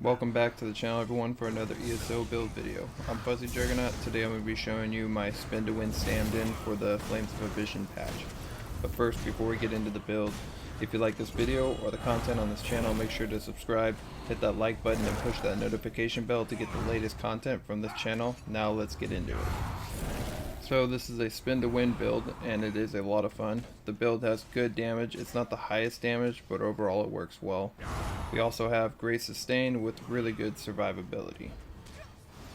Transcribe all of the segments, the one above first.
Welcome back to the channel everyone for another ESO build video. I'm Fuzzy Jugernaut. Today I'm going to be showing you my spin to win Stamden for the Flames of Vision patch. But first, before we get into the build, if you like this video or the content on this channel, make sure to subscribe, hit that like button, and push that notification bell to get the latest content from this channel. Now let's get into it. So this is a spin to win build, and it is a lot of fun. The build has good damage. It's not the highest damage, but overall it works well. We also have great sustain with really good survivability.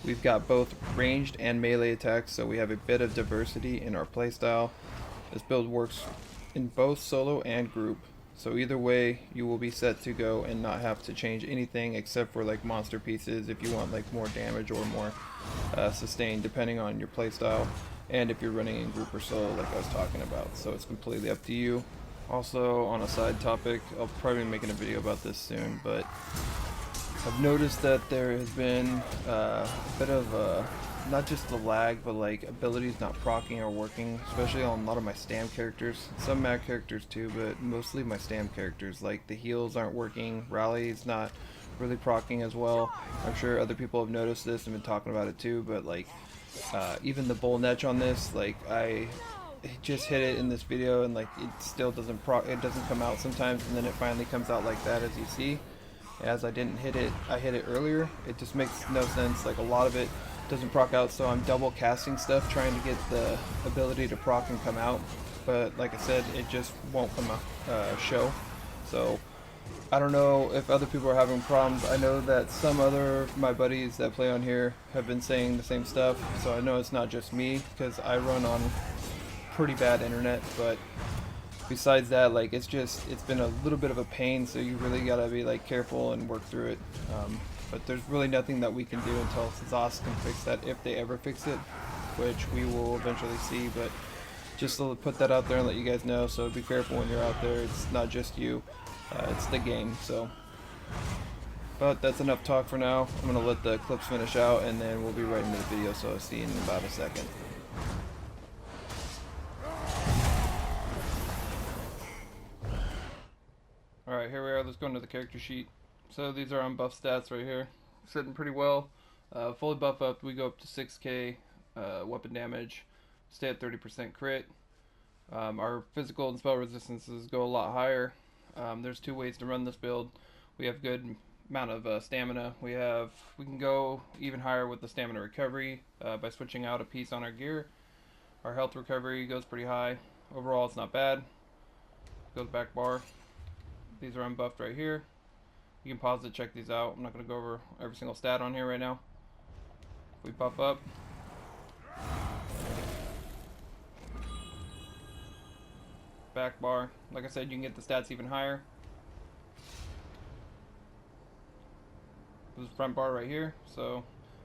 We've got both ranged and melee attacks, so we have a bit of diversity in our playstyle. This build works in both solo and group, so either way you will be set to go and not have to change anything except for like monster pieces if you want like more damage or more sustain depending on your playstyle, and if you're running in group or solo like I was talking about. So it's completely up to you. Also, on a side topic, I'll probably be making a video about this soon, but I've noticed that there has been a bit of not just the lag, but like abilities not proccing or working, especially on a lot of my Stam characters. Some mag characters too, but mostly my Stam characters. Like the heals aren't working, rally's not really proccing as well. I'm sure other people have noticed this and been talking about it too, but like even the bull netch on this, like I just hit it in this video and like it still doesn't it doesn't come out sometimes, and then it finally comes out like that, as you see. As I didn't hit it, I hit it earlier. It just makes no sense. Like a lot of it doesn't proc out, so I'm double casting stuff trying to get the ability to proc and come out, but like I said, it just won't come out show. So I don't know if other people are having problems. I know that some other my buddies that play on here have been saying the same stuff, so I know it's not just me because I run on pretty bad internet. But besides that, like it's been a little bit of a pain, so you really gotta be like careful and work through it. But there's really nothing that we can do until ZOS can fix that, if they ever fix it, which we will eventually see. But just to put that out there and let you guys know, so be careful when you're out there. It's not just you, it's the game. So, but that's enough talk for now. I'm gonna let the clips finish out, and then we'll be right into the video. So I'll see you in about a second. Alright, here we are. Let's go into the character sheet. So these are on buff stats right here. Sitting pretty well. Fully buff up, we go up to 6k weapon damage. Stay at 30% crit. Our physical and spell resistances go a lot higher. There's two ways to run this build. We have good amount of stamina. We can go even higher with the stamina recovery by switching out a piece on our gear. Our health recovery goes pretty high. Overall, it's not bad. Goes back bar. These are unbuffed right here. You can pause to check these out. I'm not going to go over every single stat on here right now. If we buff up, back bar, like I said, you can get the stats even higher. This is front bar right here. So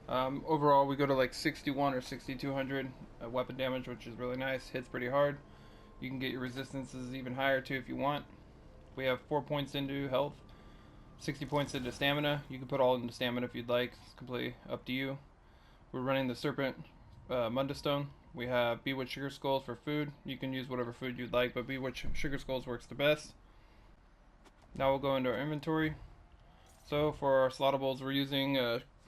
overall we go to like 61 or 6200 weapon damage, which is really nice. Hits pretty hard. You can get your resistances even higher too if you want. We have 4 points into health, 60 points into stamina. You can put all into stamina if you'd like. It's completely up to you. We're running the Serpent Mundastone. We have Bewitched Sugar Skulls for food. You can use whatever food you'd like, but Bewitched Sugar Skulls works the best. Now we'll go into our inventory. So for our slottables, we're using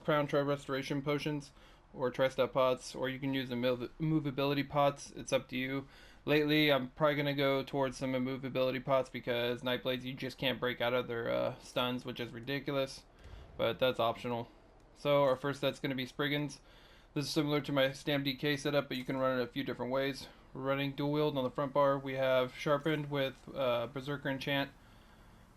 Crown Tri Restoration Potions or Tri-Step Pots, or you can use the Immovability Pots. It's up to you. Lately, I'm probably going to go towards some immovability pots because Nightblades, you just can't break out of their stuns, which is ridiculous, but that's optional. So our first set's going to be Spriggans. This is similar to my Stam DK setup, but you can run it a few different ways. We're running dual wield on the front bar. We have Sharpened with Berserker Enchant,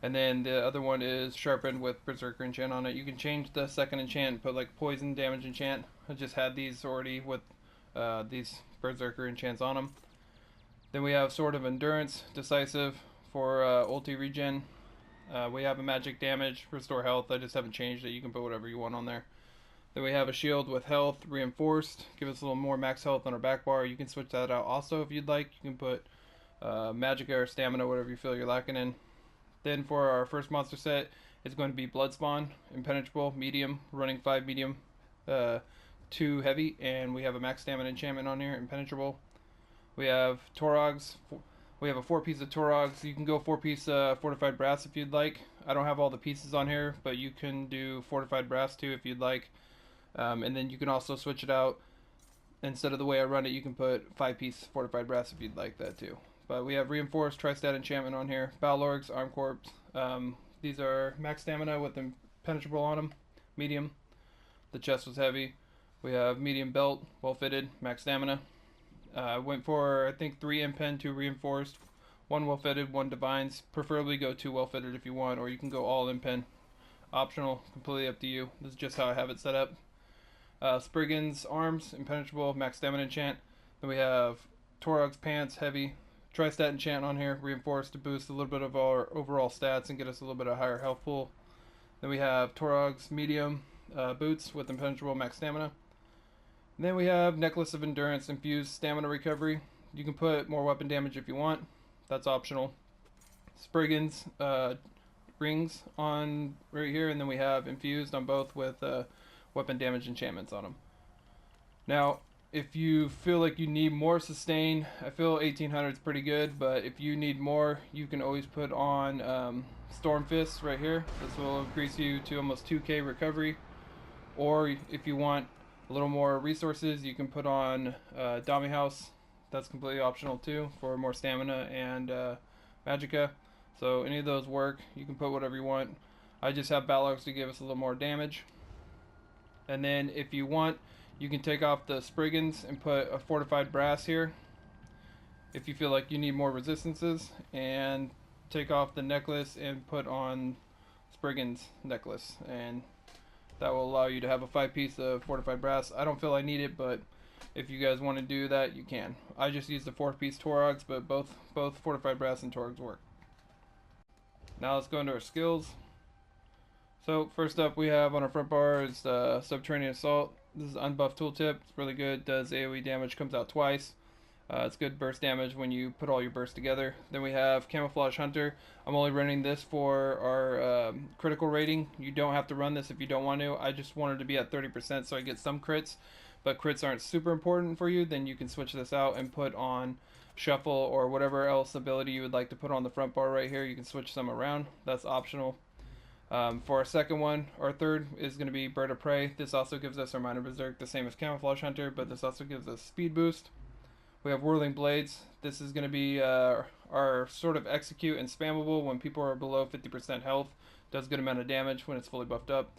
and then the other one is Sharpened with Berserker Enchant on it. You can change the second enchant and put like Poison Damage Enchant. I just had these already with these Berserker Enchants on them. Then we have Sword of Endurance, Decisive for ulti regen. We have a magic damage, restore health. I just haven't changed it. You can put whatever you want on there. Then we have a shield with health, reinforced. Give us a little more max health on our back bar. You can switch that out also if you'd like. You can put magic or stamina, whatever you feel you're lacking in. Then for our first monster set, it's going to be Bloodspawn, Impenetrable, medium, running 5 medium, 2 heavy, and we have a max stamina enchantment on here, Impenetrable. We have Torogs. We have a 4-piece of Torogs. You can go 4-piece fortified brass if you'd like. I don't have all the pieces on here, but you can do fortified brass too if you'd like. And then you can also switch it out. Instead of the way I run it, you can put 5-piece fortified brass if you'd like that too. But we have reinforced tri-stat enchantment on here. Balorgs, Arm Corps. These are max stamina with impenetrable on them. Medium. The chest was heavy. We have medium belt, well fitted, max stamina. Went for, I think, 3 impen, 2 reinforced, 1 well fitted, 1 divines. Preferably go 2 well fitted if you want, or you can go all impen. Optional, completely up to you. This is just how I have it set up. Spriggan's arms, impenetrable, max stamina enchant. Then we have Torog's pants, heavy, tri-stat enchant on here, reinforced to boost a little bit of our overall stats and get us a little bit of higher health pool. Then we have Torog's medium boots with impenetrable, max stamina. And then we have necklace of endurance, infused stamina recovery. You can put more weapon damage if you want. That's optional. Spriggan's rings on right here, and then we have infused on both with weapon damage enchantments on them. Now, if you feel like you need more sustain, I feel 1800 is pretty good, but if you need more, you can always put on Storm Fists right here. This will increase you to almost 2k recovery. Or if you want a little more resources, you can put on Dami House. That's completely optional too for more stamina and magicka. So any of those work. You can put whatever you want. I just have Balorgs to give us a little more damage. And then if you want, you can take off the Spriggans and put a fortified brass here if you feel like you need more resistances, and take off the necklace and put on Spriggans necklace, and that will allow you to have a 5-piece of fortified brass. I don't feel I need it, but if you guys want to do that, you can. I just use the 4-piece Torogs, but both fortified brass and Torogs work. Now let's go into our skills. So first up we have on our front bar is Subterranean Assault. This is unbuffed tooltip. It's really good. Does AoE damage, comes out twice. It's good burst damage when you put all your bursts together. Then we have Camouflage Hunter. I'm only running this for our critical rating. You don't have to run this if you don't want to. I just wanted to be at 30% so I get some crits. But crits aren't super important for you. Then you can switch this out and put on Shuffle or whatever else ability you would like to put on the front bar right here. You can switch some around. That's optional. For our second one, our third is going to be Bird of Prey. This also gives us our Minor Berserk, the same as Camouflage Hunter, but this also gives us speed boost. We have Whirling Blades. This is going to be our sort of execute and spammable when people are below 50% health. Does a good amount of damage when it's fully buffed up.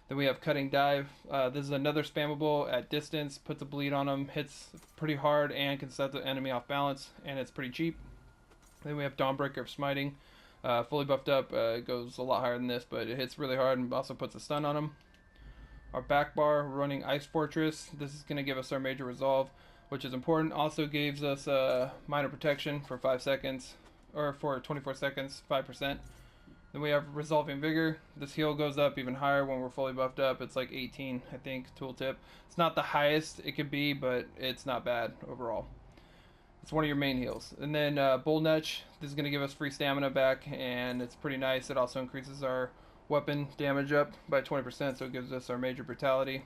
Then we have Cutting Dive. This is another spammable at distance, puts a bleed on them, hits pretty hard, and can set the enemy off balance, and it's pretty cheap. Then we have Dawnbreaker of Smiting. Fully buffed up, it goes a lot higher than this, but it hits really hard and also puts a stun on them. Our back bar, we're running Ice Fortress. This is going to give us our major resolve, which is important. Also gives us minor protection for 5 seconds, or for 24 seconds, 5%. Then we have Resolving Vigor. This heal goes up even higher when we're fully buffed up. It's like 18, I think, tooltip. It's not the highest it could be, but it's not bad overall. It's one of your main heals. And then Bull Netch, this is going to give us free stamina back, and it's pretty nice. It also increases our weapon damage up by 20%, so it gives us our major brutality.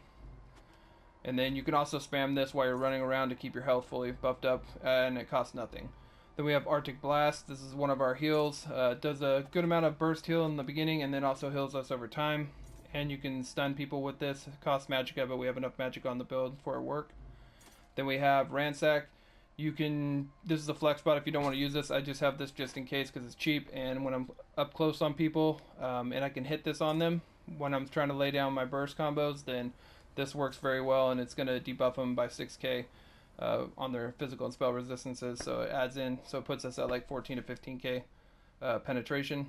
And then you can also spam this while you're running around to keep your health fully buffed up, and it costs nothing. Then we have Arctic Blast. This is one of our heals. It does a good amount of burst heal in the beginning, and then also heals us over time. And you can stun people with this. It costs magicka, but we have enough magic on the build for our work. Then we have Ransack. This is a flex spot if you don't want to use this. I just have this just in case because it's cheap, and when I'm up close on people and I can hit this on them when I'm trying to lay down my burst combos, then this works very well, and it's going to debuff them by 6k on their physical and spell resistances, so it adds in, so it puts us at like 14 to 15k penetration.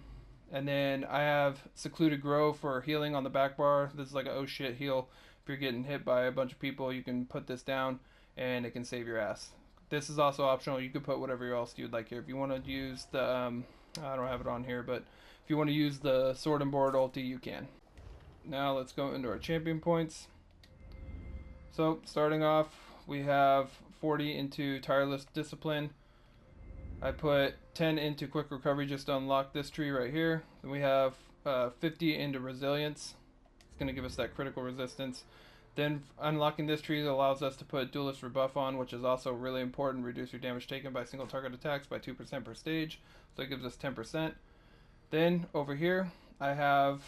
And then I have Secluded Grove for healing on the back bar. This is like a oh shit heal. If you're getting hit by a bunch of people, you can put this down and it can save your ass. This is also optional. You could put whatever else you'd like here. If you want to use the, I don't have it on here, but if you want to use the Sword and Board ulti, you can. Now let's go into our champion points. So starting off, we have 40 into Tireless Discipline. I put 10 into Quick Recovery just to unlock this tree right here. Then we have 50 into Resilience. It's going to give us that critical resistance. Then unlocking this tree allows us to put Duelist Rebuff on, which is also really important. Reduce your damage taken by single target attacks by 2% per stage. So it gives us 10%. Then over here, I have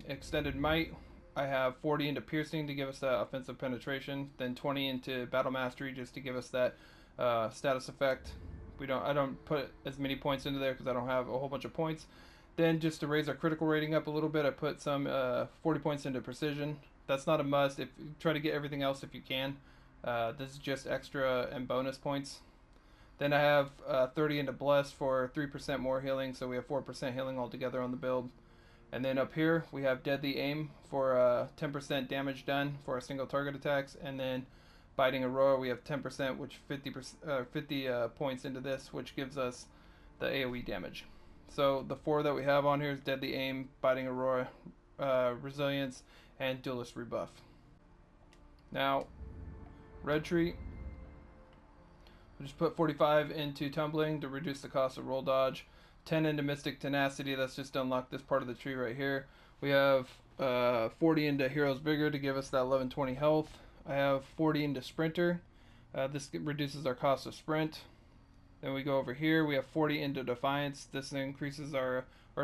extended might. I have 40 into piercing to give us that offensive penetration, then 20 into battle mastery just to give us that status effect. I don't put as many points into there because I don't have a whole bunch of points. Then just to raise our critical rating up a little bit, I put some 40 points into precision. That's not a must. If you try to get everything else if you can. This is just extra and bonus points. Then I have 30 into bless for 3% more healing, so we have 4% healing altogether on the build. And then up here we have deadly aim for 10% damage done for our single target attacks, and then biting aurora we have 10%, which 50 points into this, which gives us the AoE damage. So the 4 that we have on here is deadly aim, biting aurora, resilience, and duelist rebuff. Now red tree, we just put 45 into tumbling to reduce the cost of roll dodge, 10 into mystic tenacity, that's just to unlock this part of the tree right here. We have 40 into hero's vigor to give us that 1120 health. I have 40 into sprinter. This reduces our cost of sprint. Then we go over here, we have 40 into defiance. This increases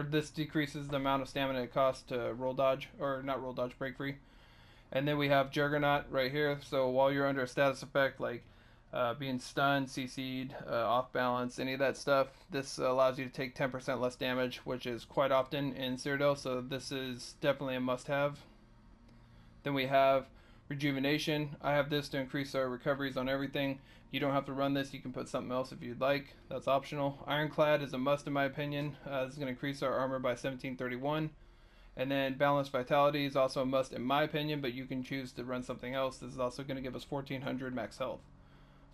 this decreases the amount of stamina it costs to roll dodge, or not roll dodge, break free. And then we have Jugernaut right here. So while you're under a status effect like being stunned, CC'd, off balance, any of that stuff, this allows you to take 10% less damage, which is quite often in Cyrodiil, so this is definitely a must-have. Then we have rejuvenation. I have this to increase our recoveries on everything. You don't have to run this, you can put something else if you'd like, that's optional. Ironclad is a must in my opinion. This is going to increase our armor by 1731. And then balanced vitality is also a must in my opinion, but you can choose to run something else. This is also going to give us 1400 max health.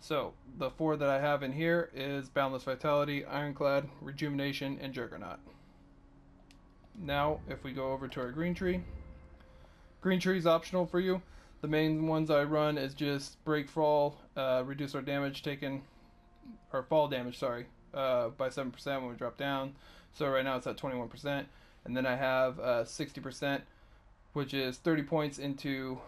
So the 4 that I have in here is Boundless Vitality, Ironclad, Rejuvenation, and Jugernaut. Now if we go over to our green tree is optional for you. The main ones I run is just break fall, reduce our damage taken, or fall damage, sorry, by 7% when we drop down. So right now it's at 21%. And then I have 60%, which is 30 points into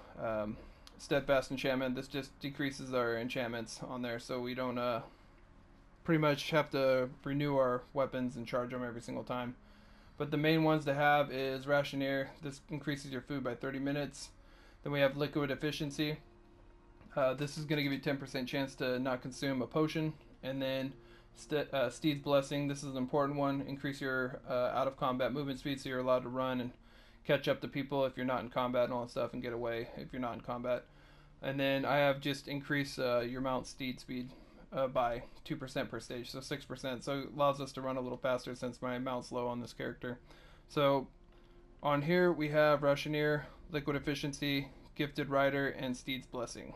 steadfast enchantment. This just decreases our enchantments on there, so we don't pretty much have to renew our weapons and charge them every single time. But the main ones to have is rationeer. This increases your food by 30 minutes. Then we have liquid efficiency. This is going to give you 10% chance to not consume a potion. And then Steed's blessing. This is an important one. Increase your out of combat movement speed, so you're allowed to run and catch up to people if you're not in combat and all that stuff, and get away if you're not in combat. And then I have just increase your mount steed speed by 2% per stage, so 6%. So it allows us to run a little faster since my mount's low on this character. So on here we have rationeer, liquid efficiency, gifted rider, and Steed's blessing.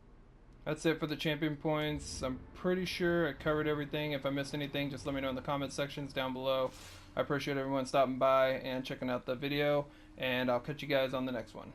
That's it for the champion points. I'm pretty sure I covered everything. If I missed anything, just let me know in the comment sections down below. I appreciate everyone stopping by and checking out the video, and I'll catch you guys on the next one.